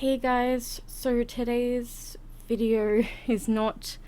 Hey guys, so today's video is not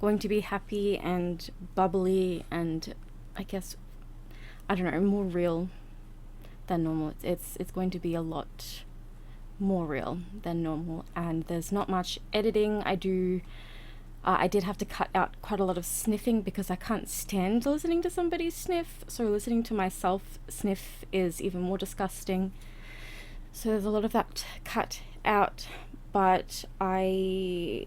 going to be happy and bubbly and I guess, I don't know, more real than normal. It's going to be a lot more real than normal, and there's not much editing. I did have to cut out quite a lot of sniffing because I can't stand listening to somebody sniff, so listening to myself sniff is even more disgusting. So there's a lot of that cut out, but I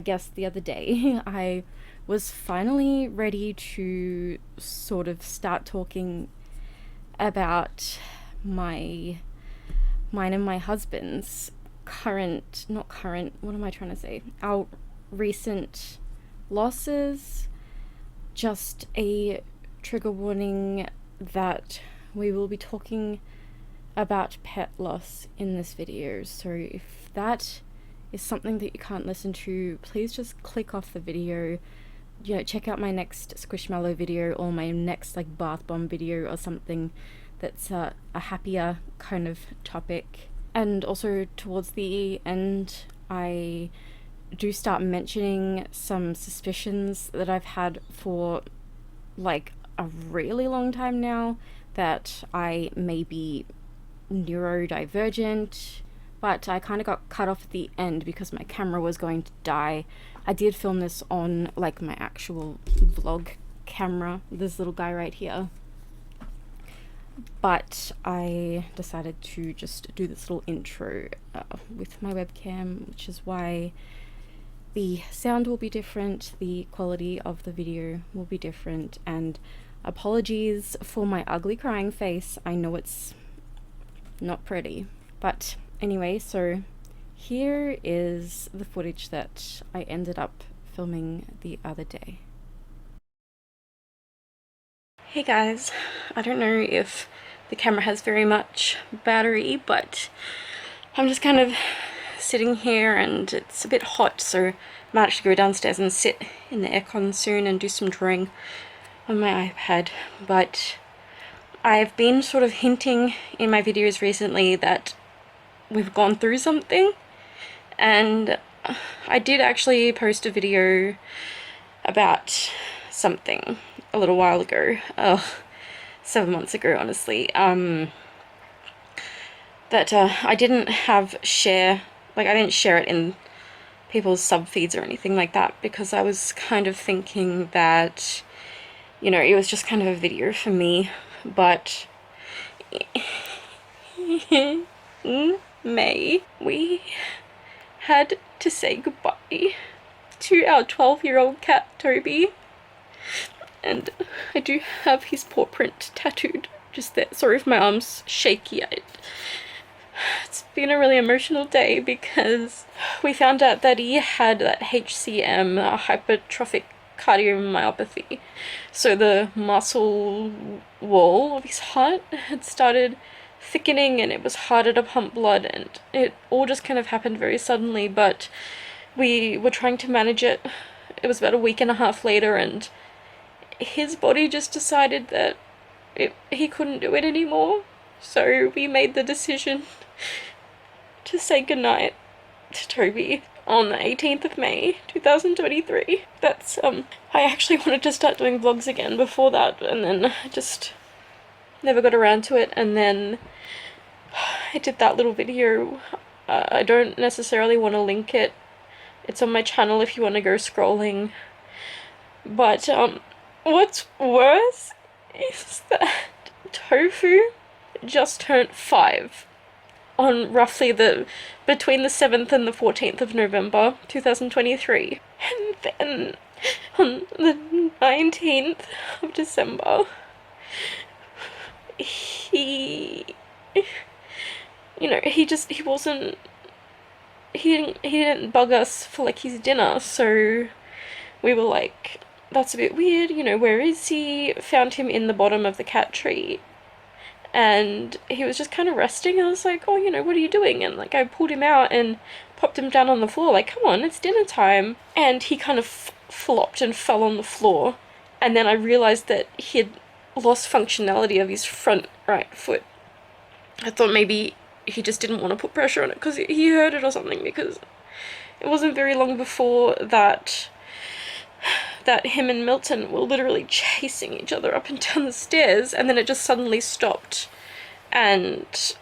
guess the other day, I was finally ready to sort of start talking about mine and my husband's what am I trying to say? Our recent losses. Just a trigger warning that we will be talking about pet loss in this video, so if that is something that you can't listen to, please just click off the video. Check out my next Squishmallow video or my next like bath bomb video or something that's a happier kind of topic. And also towards the end, I do start mentioning some suspicions that I've had for like a really long time now, that I may be neurodivergent, but I kind of got cut off at the end because my camera was going to die. I did film this on like my actual vlog camera, this little guy right here, but I decided to just do this little intro with my webcam, which is why the sound will be different, the quality of the video will be different, and apologies for my ugly crying face. I know it's not pretty, but anyway, so here is the footage that I ended up filming the other day. Hey guys, I don't know if the camera has very much battery, but I'm just kind of sitting here and it's a bit hot, so I might actually go downstairs and sit in the aircon soon and do some drawing on my iPad. But I've been sort of hinting in my videos recently that we've gone through something, and I did actually post a video about something a little while ago, 7 months ago honestly, that I didn't share it in people's sub feeds or anything like that, because I was kind of thinking that, it was just kind of a video for me. But in May, we had to say goodbye to our 12-year-old cat, Toby. And I do have his paw print tattooed just there. Sorry if my arm's shaky. It's been a really emotional day because we found out that he had that HCM, hypertrophic cardiomyopathy. So the muscle wall of his heart had started thickening and it was harder to pump blood, and it all just kind of happened very suddenly, but we were trying to manage it. It was about a week and a half later, and his body just decided that he couldn't do it anymore. So we made the decision to say goodnight to Toby on the 18th of May 2023. That's I actually wanted to start doing vlogs again before that, and then I just never got around to it, and then I did that little video. I don't necessarily want to link it. It's on my channel if you want to go scrolling. But what's worse is that Tofu just turned 5 on roughly between the 7th and the 14th of November 2023. And then on the 19th of December, he didn't bug us for like his dinner, so we were like, that's a bit weird, where is he? Found him in the bottom of the cat tree, and he was just kind of resting. I was like, oh, what are you doing? And like I pulled him out and popped him down on the floor, like, come on, it's dinner time. And he kind of flopped and fell on the floor, and then I realized that he had lost functionality of his front right foot. I thought maybe he just didn't want to put pressure on it because he heard it or something, because it wasn't very long before that him and Milton were literally chasing each other up and down the stairs, and then it just suddenly stopped, and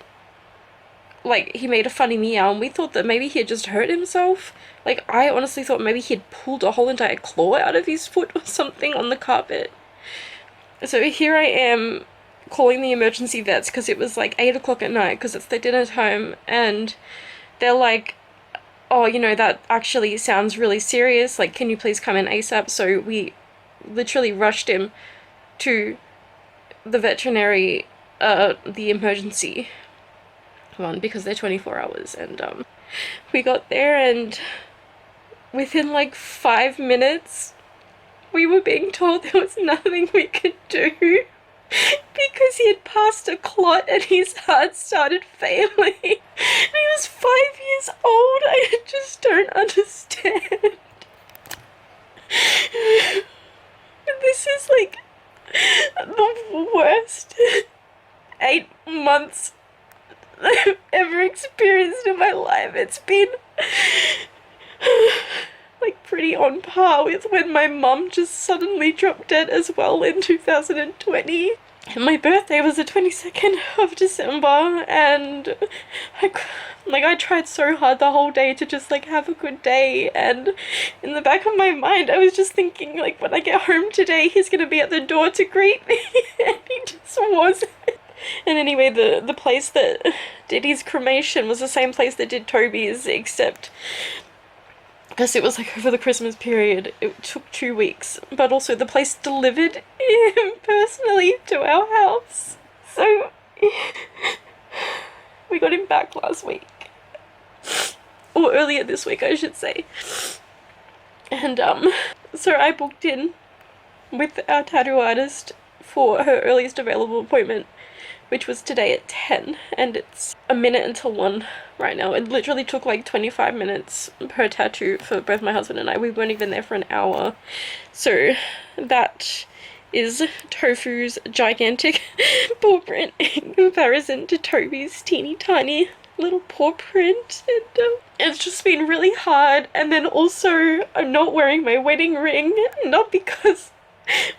like he made a funny meow, and we thought that maybe he had just hurt himself. Like, I honestly thought maybe he had pulled a whole entire claw out of his foot or something on the carpet. So here I am calling the emergency vets because it was like 8 o'clock at night because it's their dinner time, and they're like, oh, you know, that actually sounds really serious, like, can you please come in ASAP? So we literally rushed him to the veterinary, the emergency one, because they're 24 hours, and we got there, and within like 5 minutes we were being told there was nothing we could do because he had passed a clot and his heart started failing. He was 5 years old. I just don't understand. This is like the worst 8 months I've ever experienced in my life. It's been like pretty on par with when my mum just suddenly dropped dead as well in 2020. And my birthday was the 22nd of December, and I tried so hard the whole day to just like have a good day, and in the back of my mind I was just thinking, like, when I get home today he's gonna be at the door to greet me, and he just wasn't. And anyway, the place that did his cremation was the same place that did Toby's, except because it was like over the Christmas period, it took 2 weeks, but also the place delivered him personally to our house. So we got him back last week, or earlier this week I should say, and so I booked in with our tattoo artist for her earliest available appointment, which was today at 10, and it's a minute until 1 right now. It literally took like 25 minutes per tattoo for both my husband and I. We weren't even there for an hour. So that is Tofu's gigantic paw print in comparison to Toby's teeny tiny little paw print, and it's just been really hard. And then also I'm not wearing my wedding ring, not because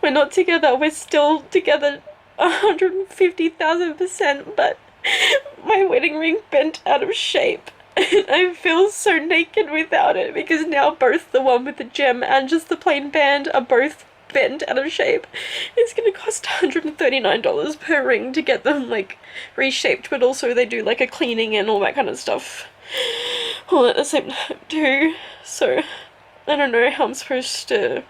we're not together, we're still together 150,000%, but my wedding ring bent out of shape, and I feel so naked without it, because now both the one with the gem and just the plain band are both bent out of shape. It's gonna cost $139 per ring to get them like reshaped, but also they do like a cleaning and all that kind of stuff all at the same time too. So I don't know how I'm supposed to,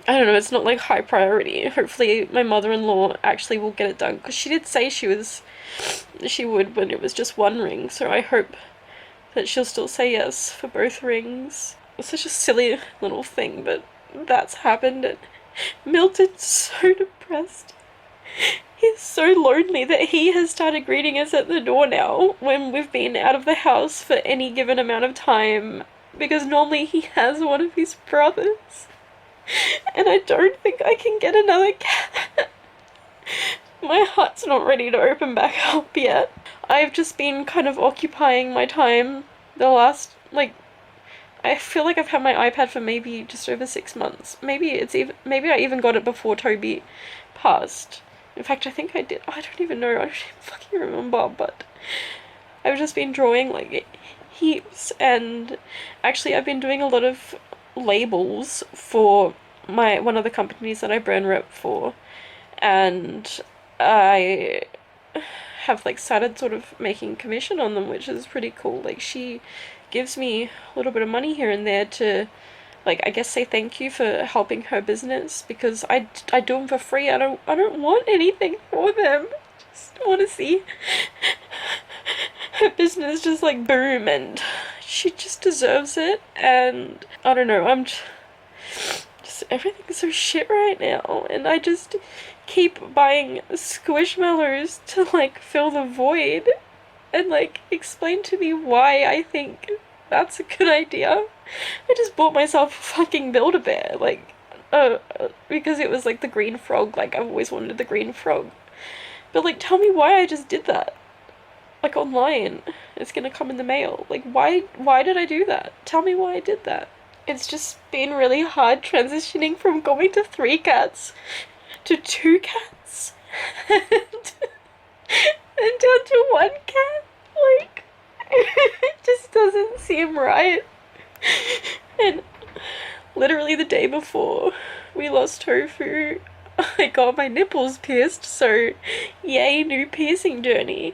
I don't know, it's not like high priority. Hopefully my mother-in-law actually will get it done, because she did say she would when it was just one ring, so I hope that she'll still say yes for both rings. It's such a silly little thing, but that's happened, and Milton's so depressed. He's so lonely that he has started greeting us at the door now when we've been out of the house for any given amount of time, because normally he has one of his brothers. And I don't think I can get another cat. My heart's not ready to open back up yet. I've just been kind of occupying my time the last, like, I feel like I've had my iPad for maybe just over 6 months. Maybe I even got it before Toby passed. In fact, I think I did. I don't even know. I don't even fucking remember, but I've just been drawing like heaps, and actually I've been doing a lot of labels for one of the companies that I brand rep for, and I have like started sort of making commission on them, which is pretty cool. Like, she gives me a little bit of money here and there to, like, I guess say thank you for helping her business, because I do them for free. I don't want anything for them. I just want to see her business just like boom, and she just deserves it. And I don't know, I'm just everything's so shit right now, and I just keep buying squishmallows to like fill the void, and like explain to me why I think that's a good idea. I just bought myself a fucking Build-A-Bear, like because it was like the green frog. Like, I've always wanted the green frog, but like, tell me why I just did that. like online. It's gonna come in the mail. Like, why did I do that? Tell me why I did that. It's just been really hard transitioning from going to 3 cats to 2 cats and, and down to 1 cat. Like, it just doesn't seem right. And literally the day before we lost Tofu, I got my nipples pierced, so yay, new piercing journey.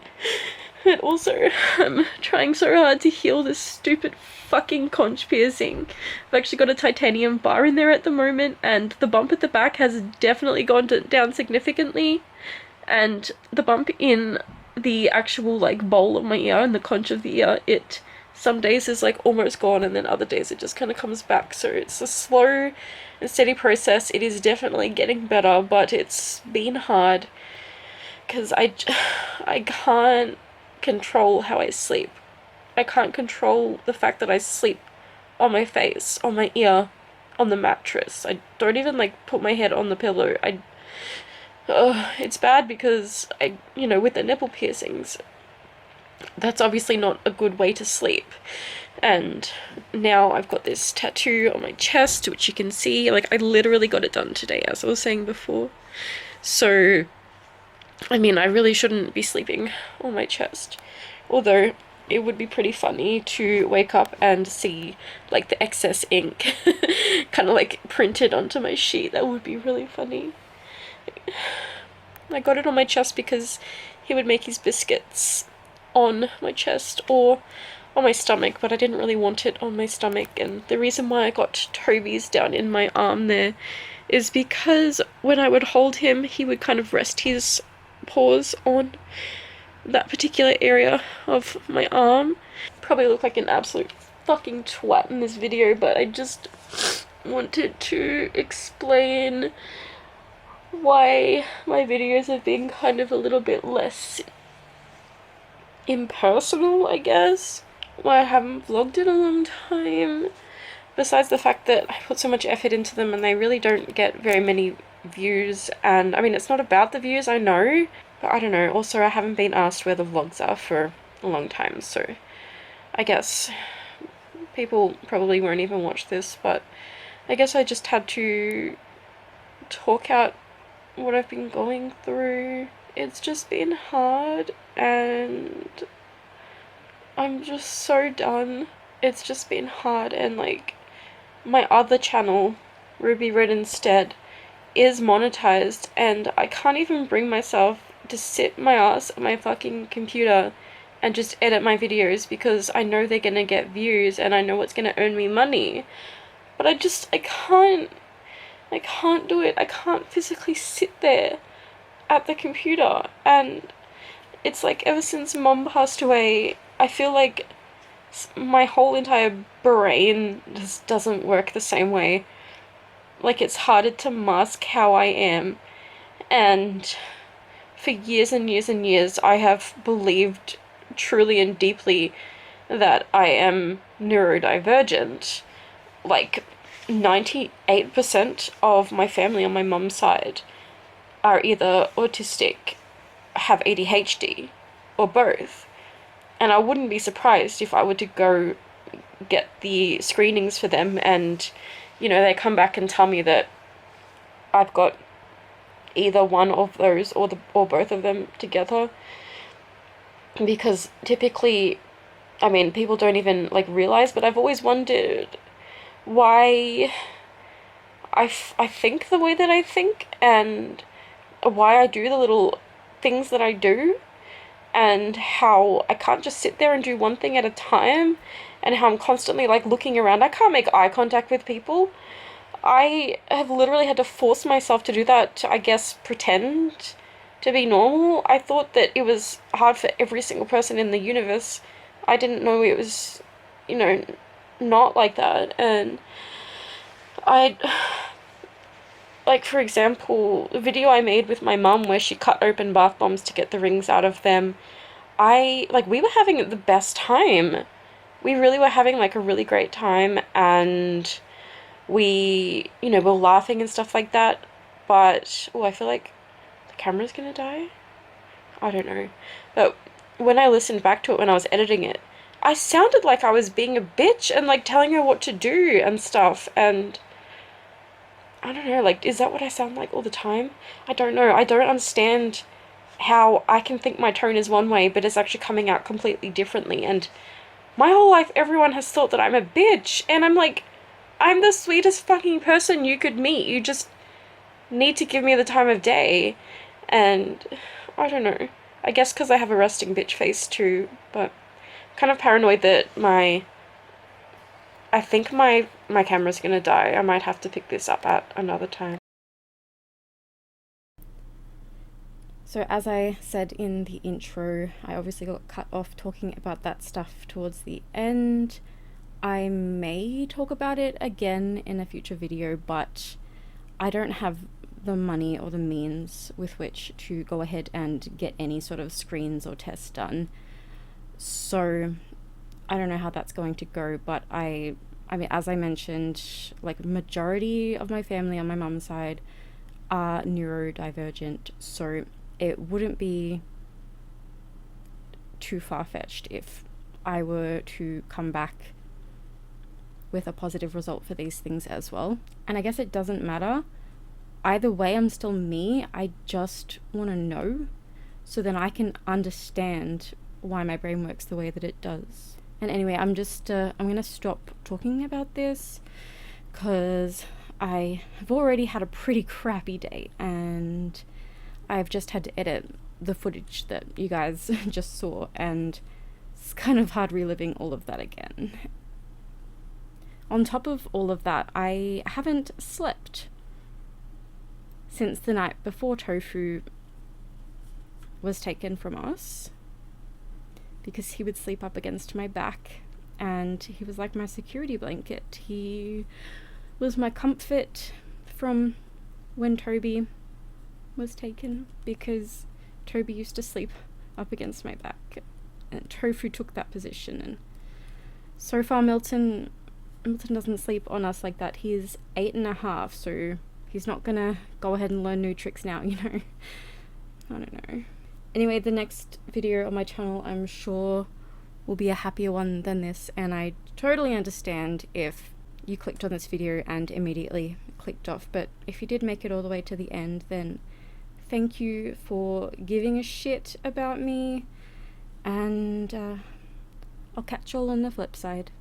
And also, I'm trying so hard to heal this stupid fucking conch piercing. I've actually got a titanium bar in there at the moment, and the bump at the back has definitely gone down significantly. And the bump in the actual, like, bowl of my ear and the conch of the ear, it some days is, like, almost gone, and then other days it just kind of comes back. So it's a slow and steady process. It is definitely getting better, but it's been hard because I can't control how I sleep. I can't control the fact that I sleep on my face, on my ear, on the mattress. I don't even, like, put my head on the pillow. It's bad because with the nipple piercings, that's obviously not a good way to sleep. And now I've got this tattoo on my chest, which you can see. Like, I literally got it done today, as I was saying before. So, I mean, I really shouldn't be sleeping on my chest. Although, it would be pretty funny to wake up and see, like, the excess ink kind of, like, printed onto my sheet. That would be really funny. I got it on my chest because he would make his biscuits on my chest or on my stomach, but I didn't really want it on my stomach. And the reason why I got Toby's down in my arm there is because when I would hold him, he would kind of rest his paws on that particular area of my arm. Probably look like an absolute fucking twat in this video, but I just wanted to explain why my videos have been kind of a little bit less impersonal, I guess. Why I haven't vlogged in a long time. Besides the fact that I put so much effort into them and they really don't get very many views. And I mean, it's not about the views, I know, but I don't know. Also, I haven't been asked where the vlogs are for a long time, so I guess people probably won't even watch this, but I guess I just had to talk out what I've been going through. It's just been hard and I'm just so done. It's just been hard, and like my other channel, Ruby Red Instead, is monetized and I can't even bring myself to sit my ass at my fucking computer and just edit my videos because I know they're gonna get views and I know it's gonna earn me money. But I can't do it. I can't physically sit there at the computer. And it's like ever since Mom passed away, I feel like my whole entire brain just doesn't work the same way. Like, it's harder to mask how I am. And for years and years and years, I have believed truly and deeply that I am neurodivergent. Like, 98% of my family on my mum's side are either autistic, have ADHD, or both. And I wouldn't be surprised if I were to go get the screenings for them and, they come back and tell me that I've got either one of those or both of them together. Because typically, I mean, people don't even, like, realize, but I've always wondered why I think the way that I think and why I do the little things that I do, and how I can't just sit there and do one thing at a time, and how I'm constantly, like, looking around. I can't make eye contact with people. I have literally had to force myself to do that to, I guess, pretend to be normal. I thought that it was hard for every single person in the universe. I didn't know it was, not like that. And like, for example, the video I made with my mum where she cut open bath bombs to get the rings out of them, we were having the best time. We really were having, like, a really great time, and we, were laughing and stuff like that. But, I feel like the camera's gonna die? I don't know. But when I listened back to it when I was editing it, I sounded like I was being a bitch and like telling her what to do and stuff. And I don't know, like, is that what I sound like all the time? I don't know. I don't understand how I can think my tone is one way, but it's actually coming out completely differently. And my whole life, everyone has thought that I'm a bitch. And I'm like, I'm the sweetest fucking person you could meet. You just need to give me the time of day. And I don't know. I guess because I have a resting bitch face too, but I'm kind of paranoid that I think my camera's gonna die. I might have to pick this up at another time. So as I said in the intro, I obviously got cut off talking about that stuff towards the end. I may talk about it again in a future video, but I don't have the money or the means with which to go ahead and get any sort of screens or tests done. So I don't know how that's going to go, but I mean, as I mentioned, like, majority of my family on my mum's side are neurodivergent, so it wouldn't be too far-fetched if I were to come back with a positive result for these things as well. And I guess it doesn't matter. Either way, I'm still me. I just want to know so then I can understand why my brain works the way that it does. And anyway, I'm gonna stop talking about this because I have already had a pretty crappy day and I've just had to edit the footage that you guys just saw, and it's kind of hard reliving all of that again. On top of all of that, I haven't slept since the night before Tofu was taken from us, because he would sleep up against my back and he was like my security blanket. He was my comfort from when Toby was taken, because Toby used to sleep up against my back and Tofu took that position. And so far Milton doesn't sleep on us like that. He's 8.5, so he's not gonna go ahead and learn new tricks now, you know. I don't know. Anyway, the next video on my channel, I'm sure, will be a happier one than this, and I totally understand if you clicked on this video and immediately clicked off, but if you did make it all the way to the end, then thank you for giving a shit about me, and I'll catch y'all on the flip side.